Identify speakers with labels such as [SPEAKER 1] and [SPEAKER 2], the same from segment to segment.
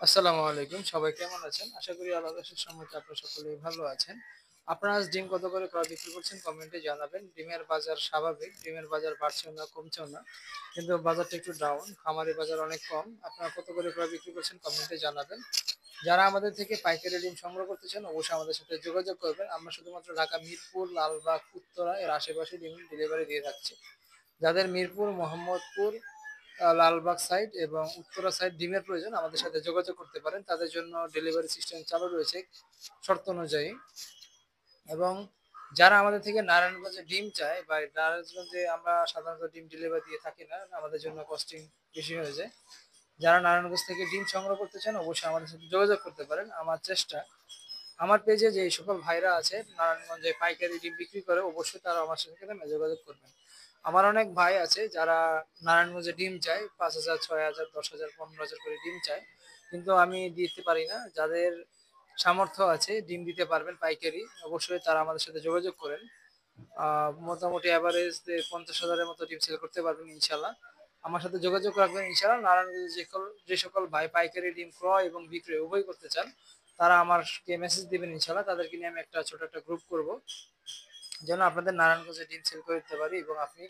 [SPEAKER 1] আসসালামু আলাইকুম। সবাই কেমন আছেন? আশা করি আল্লাহর অশেষ রহমতে আপনারা সকলেই ভালো আছেন। আপনারা আজ ডিম কত করে ক্রয় বিক্রি করছেন কমেন্টে জানাবেন। ডিমের বাজার স্বাভাবিক, ডিমের বাজার বাড়ছেও না কমছেও না। কিন্তু বাজারটা একটু ডাউন, খামারি বাজার অনেক কম। আপনারা কত করে ক্রয় বিক্রি করছেন কমেন্টে জানাবেন। যারা আমাদের থেকে পাইকারি ডিম সংগ্রহ করতে চান অবশ্যই আমাদের সাথে যোগাযোগ করবেন। আমরা শুধুমাত্র ঢাকা মিরপুর, লালবাগ, উত্তরা এর আশেপাশে ডিম ডেলিভারি দিয়ে থাকছি। যাদের মিরপুর, মোহাম্মদপুর, লালবাগ সাইড এবং উত্তরা সাইড ডিমের প্রয়োজন আমাদের সাথে যোগাযোগ করতে পারেন। তাদের জন্য ডেলিভারি সিস্টেম চালু রয়েছে শর্ত অনুযায়ী। এবং যারা আমাদের থেকে নারায়ণগঞ্জে ডিম চায় বা নারায়ণগঞ্জে আমরা সাধারণত ডিম ডেলিভারি দিয়ে থাকি না, আমাদের জন্য কস্টিং বেশি হয়ে যায়। যারা নারায়ণগঞ্জ থেকে ডিম সংগ্রহ করতে চান অবশ্যই আমাদের সাথে যোগাযোগ করতে পারেন। আমার পেজে যে সকল ভাইরা আছে নারায়ণগঞ্জে পাইকারি ডিম বিক্রি করে অবশ্যই তারা আমার সাথে যোগাযোগ করবেন। আমার অনেক ভাই আছে যারা নারায়ণগঞ্জে ডিম চায় 5,000, 6,000, 10,000, 15,000 করে ডিম চায়, কিন্তু আমি দিতে পারি না। যাদের সামর্থ্য আছে ডিম দিতে পারবেন পাইকারি অবশ্যই তারা আমাদের সাথে যোগাযোগ করেন। মোটামুটি অ্যাভারেজ 50,000-এর মতো ডিম সেল করতে পারবেন ইনশাল্লাহ। আমার সাথে যোগাযোগ রাখবেন ইনশাল্লাহ। নারায়ণগঞ্জে যে সকল ভাই পাইকারি ডিম ক্রয় এবং বিক্রয় উভয় করতে চান তারা আমাকে মেসেজ দিবেন ইনশাল্লাহ। তাদেরকে নিয়ে আমি ছোট একটা গ্রুপ করব যেন আপনাদের নারায়ণগঞ্জে ডিম সেল করে দিতে পারি এবং আপনি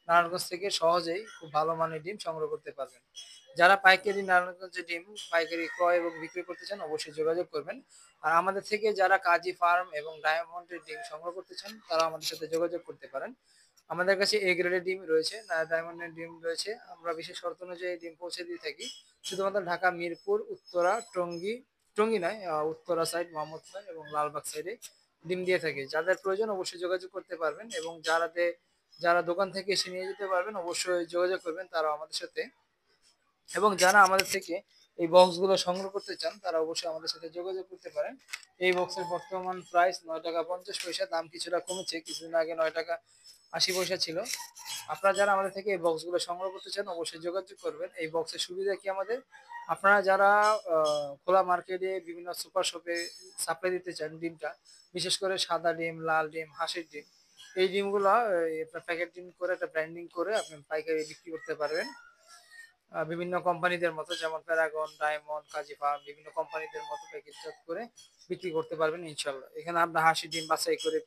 [SPEAKER 1] নারায়ণগঞ্জ থেকে সহজেই খুব ভালো মানের ডিম সংগ্রহ করতে পারবেন। যারা পাইকারি নারায়ণগঞ্জে ডিম পাইকারি ক্রয় এবং বিক্রি করতে চান অবশ্যই যোগাযোগ করবেন। আর আমাদের থেকে যারা কাজী ফার্ম এবং ডায়মন্ডের ডিম সংগ্রহ করতে চান তারা আমাদের সাথে যোগাযোগ করতে পারেন। আমাদের কাছে এ গ্রেডের ডিম রয়েছে, ডায়মন্ডের ডিম রয়েছে। আমরা বিশেষ শর্ত অনুযায়ী ডিম পৌঁছে দিয়ে থাকি শুধুমাত্র ঢাকা মিরপুর, উত্তরা, টঙ্গী নয়, উত্তরা সাইড, মোহাম্মদপুর এবং লালবাগ সাইডে ডিম দিয়ে থাকি। যাদের প্রয়োজন অবশ্যই যোগাযোগ করতে পারবেন এবং যারা দোকান থেকে এসে নিয়ে যেতে পারবেন অবশ্যই যোগাযোগ করবেন তারা আমাদের সাথে। এবং যারা আমাদের থেকে এই বক্সগুলো সংগ্রহ করতে চান তারা অবশ্যই আমাদের সাথে যোগাযোগ করতে পারেন। এই বক্সের বর্তমান প্রাইস 9 টাকা 50 পয়সা, দাম কিছুটা কমেছে, কিছুদিন আগে 9 টাকা 80 পয়সা ছিল। আপনারা যারা আমাদের থেকে এই বক্সগুলো সংগ্রহ করতে চান অবশ্যই যোগাযোগ করবেন। এই বক্সের সুবিধা কি আমাদের, আপনারা যারা খোলা মার্কেটে বিভিন্ন সুপার শপে সাপ্লাই দিতে চান ডিমটা, বিশেষ করে সাদা ডিম, লাল ডিম, হাঁসের ডিম, এই ডিমগুলো আপনার প্যাকেটিং করে একটা ব্র্যান্ডিং করে আপনি পাইকারি বিক্রি করতে পারবেন। বিভিন্ন কোম্পানিদের মতো যেমন প্যারাগন, ডায়মন্ড, কাজী ফার্ম বিভিন্ন কোম্পানিদের মতো প্যাকেটজাত করে বিক্রি করতে পারবেন ইনশাল্লাহ। এখানে আপনার হাঁসের ডিম বাছাই করে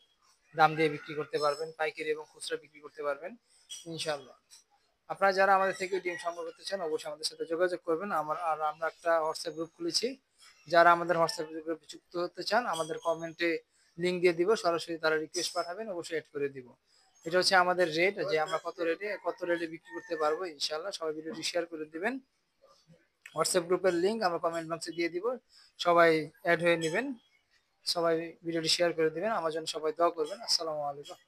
[SPEAKER 1] দাম দিয়ে বিক্রি করতে পারবেন, পাইকারি এবং খুচরা বিক্রি করতে পারবেন ইনশাল্লাহ। আপনারা যারা আমাদের থেকে ডিম সংগ্রহ করতে চান অবশ্যই আমাদের সাথে যোগাযোগ করবেন। আমরা একটা হোয়াটসঅ্যাপ গ্রুপ খুলেছি। যারা আমাদের হোয়াটসঅ্যাপ গ্রুপে যুক্ত হতে চান আমাদের কমেন্টে লিঙ্ক দিয়ে দিব, সরাসরি তারা রিকোয়েস্ট পাঠাবেন অবশ্যই অ্যাড করে দিব। এটা হচ্ছে আমাদের রেট, যে আমরা কত রেটে বিক্রি করতে পারবো ইনশাল্লাহ। সবাই ভিডিওটি শেয়ার করে দিবেন। হোয়াটসঅ্যাপ গ্রুপের লিঙ্ক আমরা কমেন্ট বক্সে দিয়ে দিব, সবাই অ্যাড হয়ে নেবেন। সবাই ভিডিওটি শেয়ার করে দিবেন। আমার জন্য সবাই দোয়া করবেন। আসসালামু আলাইকুম।